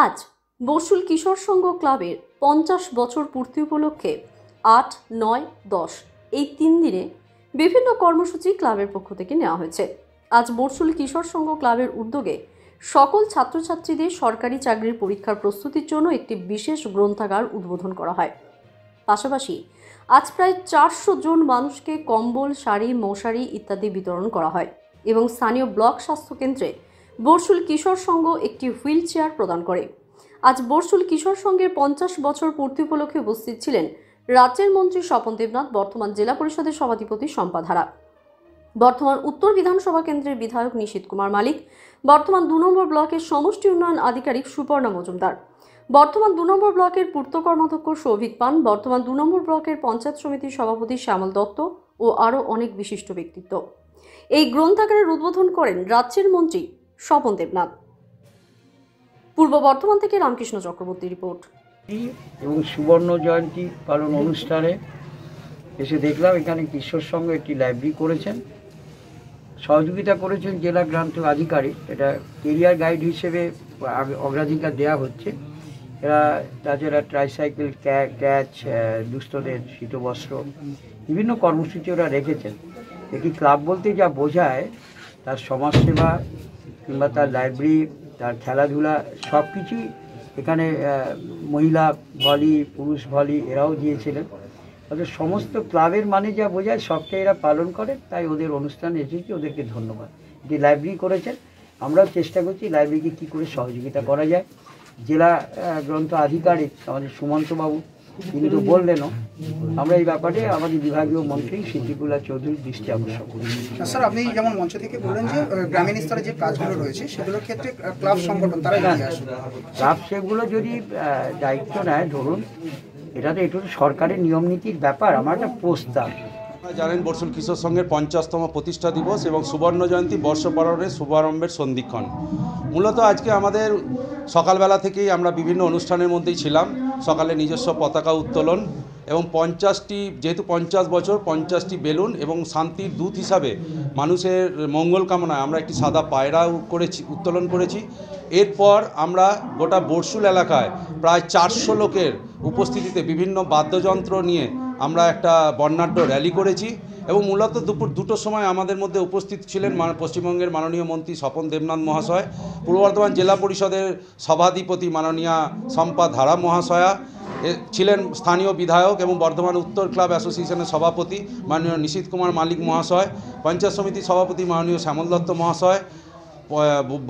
আজ বসুল কিশোর সংঘ ক্লাবের 50 বছর পূর্তি উপলক্ষে 8, 9, 10 এই 3 দিনে বিভিন্ন কর্মসূচি ক্লাবের পক্ষ থেকে নেওয়া হয়েছে। আজ বসুল কিশোর সংঘ ক্লাবের উদ্যোগে সকল ছাত্রছাত্রীদের সরকারি চাকরির পরীক্ষার প্রস্তুতির জন্য একটি বিশেষ গ্রন্থাগার উদ্বোধন করা হয়। পাশাপাশি আজ প্রায় 400 জন মানুষকে কম্বল, শাড়ি, মশারি ইত্যাদি বিতরণ করা হয় এবং স্থানীয় ব্লক স্বাস্থ্য কেন্দ্রে বসুল কিশোর সংঘ একটি হুইল চেয়ার প্রদান করে। আজ বসুল কিশোর সংঘের 50 বছর পূর্তি উপলক্ষে উপস্থিত ছিলেন রাজ্যের মন্ত্রী স্বপন দেবনাথ, বর্তমান জেলা পরিষদের সভাধিপতি শম্পা ধারা, বর্তমান উত্তর বিধানসভা কেন্দ্রের বিধায়ক নিশীথ কুমার মালিক, বর্তমান 2 নম্বর ব্লকের সমষ্টি উন্নয়ন আধিকারিক সুপর্ণা মজুমদার, বর্তমান 2 নম্বর ব্লকের পূর্ত কর্মাধ্যক্ষ সৌভিক পান, বর্তমান 2 নম্বর ব্লকের পঞ্চায়েত সমিতির সভাপতি শ্যামল দত্ত ও আরও অনেক বিশিষ্ট ব্যক্তিত্ব। এই গ্রন্থাগারের উদ্বোধন করেন রাজ্যের মন্ত্রী স্বপন দেবনাথ। পূর্ব বর্ধমান থেকে রামকৃষ্ণ চক্রবর্তী রিপোর্ট। এবং সুবর্ণ জয়ন্তী পালন অনুষ্ঠানে এসে দেখলাম এখানে কিশোর সংঘ একটি লাইব্রেরি করেছেন, সহযোগিতা করেছেন জেলা গ্রান্ট আধিকারিক। এটা কেরিয়ার গাইড হিসেবে অগ্রাধিকার দেওয়া হচ্ছে। এরা তাছাড়া ট্রাইসাইকেল, ক্যাচ, দুস্থদের শীতবস্ত্র, বিভিন্ন কর্মসূচি ওরা রেখেছেন। একটি ক্লাব বলতে যা বোঝায় তার সমাজসেবা কিংবা তার লাইব্রেরি, তার খেলাধুলা সব কিছুই এখানে মহিলা ভলি, পুরুষ ভলি এরাও দিয়েছিলেন। ওদের সমস্ত ক্লাবের মানে যা বোঝায় সবটাই এরা পালন করে, তাই ওদের অনুষ্ঠানে এসেছি, ওদেরকে ধন্যবাদ। যে লাইব্রেরি করেছেন, আমরাও চেষ্টা করছি লাইব্রেরিকে কী করে সহযোগিতা করা যায়। জেলা গ্রন্থ আধিকারিক আমাদের সুমন্তবাবু তিনি তো বললেনও, আমরা এই ব্যাপারে আমাদের বিভাগীয় মন্ত্রী সিদ্দিকুল্লাহ চৌধুরীর দৃষ্টি আকর্ষণ করি। স্যার, আপনি যেমন মঞ্চ থেকে বললেন যে গ্রামীণ স্তরে যে কাজগুলো রয়েছে সেগুলোর ক্ষেত্রে ক্লাব সংগঠন তারা ক্লাব সেগুলো যদি দায়িত্ব নেয়, ধরুন এটা তো একটু সরকারের নিয়ম নীতির ব্যাপার। আমার একটা প্রস্তাব, জানেন বসুল কিশোর সংঘের 50তম প্রতিষ্ঠা দিবস এবং সুবর্ণ জয়ন্তী বর্ষপালনের শুভারম্ভের সন্ধিক্ষণ। মূলত আজকে আমাদের সকালবেলা থেকেই আমরা বিভিন্ন অনুষ্ঠানের মধ্যেই ছিলাম। সকালে নিজস্ব পতাকা উত্তোলন এবং 50টি, যেহেতু 50 বছর, 50টি বেলুন এবং শান্তির দূত হিসাবে মানুষের মঙ্গল কামনায় আমরা একটি সাদা পায়রা উত্তোলন করেছি। এরপর আমরা গোটা বসুল এলাকায় প্রায় 400 লোকের উপস্থিতিতে বিভিন্ন বাদ্যযন্ত্র নিয়ে আমরা একটা বর্ণাঢ্য র্যালি করেছি এবং মূলত দুপুর 2টোর সময় আমাদের মধ্যে উপস্থিত ছিলেন পশ্চিমবঙ্গের মাননীয় মন্ত্রী স্বপন দেবনাথ মহাশয়, পূর্ব বর্ধমান জেলা পরিষদের সভাধিপতি মাননীয়া শম্পা ধারা মহাশয়া ছিলেন, স্থানীয় বিধায়ক এবং বর্ধমান উত্তর ক্লাব অ্যাসোসিয়েশনের সভাপতি মাননীয় নিশীথ কুমার মালিক মহাশয়, পঞ্চায়েত সমিতির সভাপতি মাননীয় শ্যামল দত্ত মহাশয়,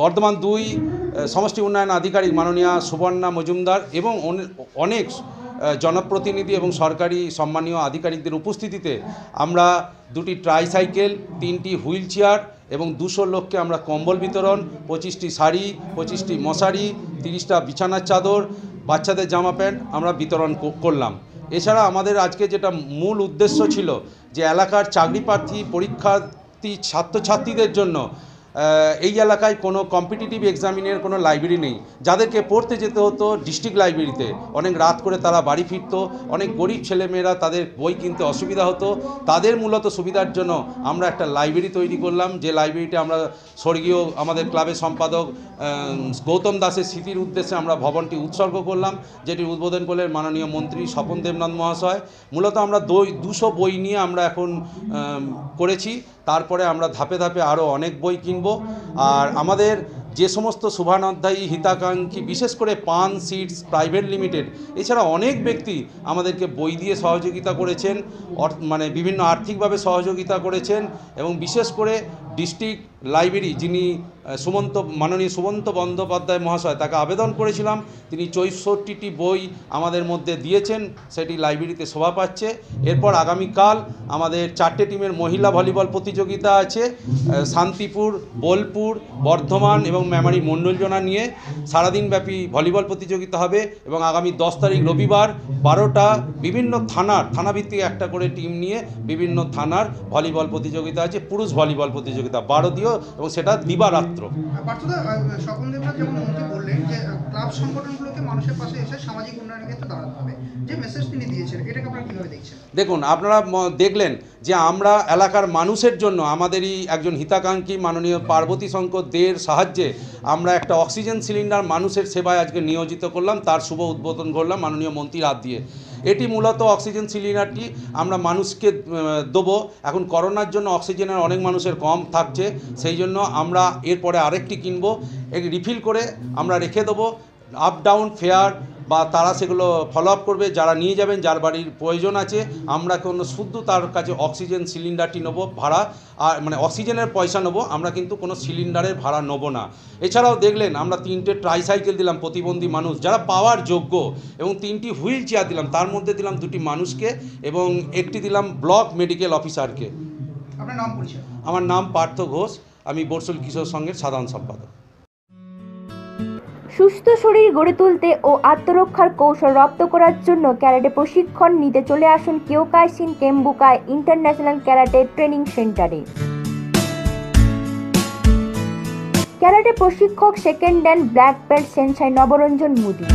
বর্ধমান 2 সমষ্টি উন্নয়ন আধিকারিক মাননীয়া সুবর্ণা মজুমদার এবং অনেক জনপ্রতিনিধি এবং সরকারি সম্মানীয় আধিকারিকদের উপস্থিতিতে আমরা 2টি ট্রাইসাইকেল, 3টি হুইল চেয়ার এবং 200 লোককে আমরা কম্বল বিতরণ, 25টি শাড়ি, 25টি মশারি, 30টা বিছানার চাদর, বাচ্চাদের জামা প্যান্ট আমরা বিতরণ করলাম। এছাড়া আমাদের আজকে যেটা মূল উদ্দেশ্য ছিল যে এলাকার চাকরি প্রার্থী, পরীক্ষার্থী ছাত্রছাত্রীদের জন্য এই এলাকায় কোনো কম্পিটিটিভ এক্সামিনের কোনো লাইব্রেরি নেই। যাদেরকে পড়তে যেতে হতো ডিস্ট্রিক্ট লাইব্রেরিতে, অনেক রাত করে তারা বাড়ি ফিরত, অনেক গরিব ছেলেমেয়েরা তাদের বই কিনতে অসুবিধা হতো। তাদের মূলত সুবিধার জন্য আমরা একটা লাইব্রেরি তৈরি করলাম, যে লাইব্রেরিটা আমরা স্বর্গীয় আমাদের ক্লাবের সম্পাদক গৌতম দাসের স্মৃতির উদ্দেশ্যে আমরা ভবনটি উৎসর্গ করলাম, যেটির উদ্বোধন করলেন মাননীয় মন্ত্রী স্বপন দেবনাথ মহাশয়। মূলত আমরা 200 বই নিয়ে আমরা এখন করেছি। তারপরে আমরা ধাপে ধাপে আরও অনেক বই কিনব। আর আমাদের যে সমস্ত শুভানুধ্যায়ী, হিতাকাঙ্ক্ষী, বিশেষ করে পান সিডস প্রাইভেট লিমিটেড, এছাড়া অনেক ব্যক্তি আমাদেরকে বই দিয়ে সহযোগিতা করেছেন, মানে বিভিন্ন আর্থিকভাবে সহযোগিতা করেছেন এবং বিশেষ করে ডিস্ট্রিক্ট লাইব্রেরি যিনি মাননীয় সুমন্ত বন্দ্যোপাধ্যায় মহাশয়, তাকে আবেদন করেছিলাম, তিনি 64টি বই আমাদের মধ্যে দিয়েছেন, সেটি লাইব্রেরিতে শোভা পাচ্ছে। এরপর আগামীকাল আমাদের 4টে টিমের মহিলা ভলিবল প্রতিযোগিতা আছে। শান্তিপুর, বোলপুর, বর্ধমান এবং মেমারি মণ্ডলজোড়া নিয়ে সারাদিনব্যাপী ভলিবল প্রতিযোগিতা হবে এবং আগামী 10 তারিখ রবিবার 12টা বিভিন্ন থানাভিত্তিক একটা করে টিম নিয়ে বিভিন্ন থানার ভলিবল প্রতিযোগিতা আছে, পুরুষ ভলিবল প্রতিযোগিতা 12 দিও এবং সেটা দিবারাত্র। স্বপন দেবনাথ যেমন মন্ত্রী বললেন যে ক্লাব ক্লাব সংগঠনগুলোকে মানুষের পাশে এসে সামাজিক উন্নয়নের ক্ষেত্রে দাঁড়াতে হবে, যে মেসেজ তিনি দিয়েছেন, এটাকে আপনারা কীভাবে দেখছেন? দেখুন, আপনারা দেখলেন যে আমরা এলাকার মানুষের জন্য আমাদেরই একজন হিতাকাঙ্ক্ষী মাননীয় পার্বতী শঙ্কর দের সাহায্যে আমরা একটা অক্সিজেন সিলিন্ডার মানুষের সেবায় আজকে নিয়োজিত করলাম, তার শুভ উদ্বোধন করলাম মাননীয় মন্ত্রীর হাত দিয়ে। এটি মূলত অক্সিজেন সিলিন্ডারটি আমরা মানুষকে দেবো। এখন করোনার জন্য অক্সিজেনের অনেক মানুষের কম থাকছে, সেই জন্য আমরা এরপরে আরেকটি কিনবো, রিফিল করে আমরা রেখে দেবো। আপ ডাউন ফেয়ার বা তারা সেগুলো ফলো আপ করবে, যারা নিয়ে যাবেন, যার বাড়ির প্রয়োজন আছে, আমরা কোনো শুদ্ধ তার কাছে অক্সিজেন সিলিন্ডারটি নেবো ভাড়া, আর মানে অক্সিজেনের পয়সা নেবো, আমরা কিন্তু কোনো সিলিন্ডারের ভাড়া নেবো না। এছাড়াও দেখলেন আমরা 3টে ট্রাইসাইকেল দিলাম প্রতিবন্ধী মানুষ যারা পাওয়ার যোগ্য, এবং 3টি হুইল চেয়ার দিলাম, তার মধ্যে দিলাম 2টি মানুষকে এবং একটি দিলাম ব্লক মেডিকেল অফিসারকে। আপনার নাম পরিচয়? আমার নাম পার্থ ঘোষ, আমি বর্ষল কিশোর সংঘের সাধারণ সম্পাদক। সুস্থ শরীর গড়ে তুলতে ও আত্মরক্ষার কৌশল রপ্ত করার জন্য ক্যারাটে প্রশিক্ষণ নিতে চলে আসুন কিয়োকাইশিন কেম্বুকাই ইন্টারন্যাশনাল ক্যারাটে ট্রেনিং সেন্টারে। ক্যারাটে প্রশিক্ষক second Dan black belt সেনসাই Nabaranjan মুদি।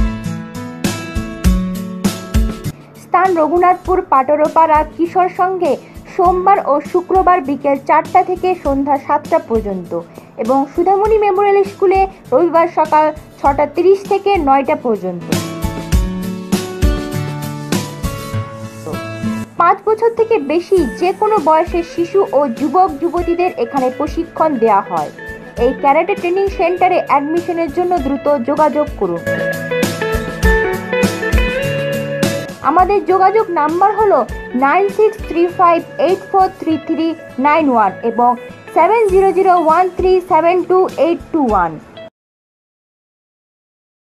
স্থান রঘুনাথপুর পাটরপাড়া কিশোর সংঘে, সোমবার ও শুক্রবার বিকেল 4টা থেকে সন্ধ্যা 7টা পর্যন্ত এবং সুধামণি মেমোরিয়াল স্কুলে রবিবার সকাল 6:30 থেকে 9টা পর্যন্ত। 5 বছর থেকে বেশি যে কোনো বয়সের শিশু ও যুবক যুবতীদের এখানে প্রশিক্ষণ দেওয়া হয়। এই ক্যারাটে ট্রেনিং সেন্টারে অ্যাডমিশনের জন্য দ্রুত যোগাযোগ করুন। আমাদের যোগাযোগ নাম্বার হলো 9635843391 এবং 7001372821।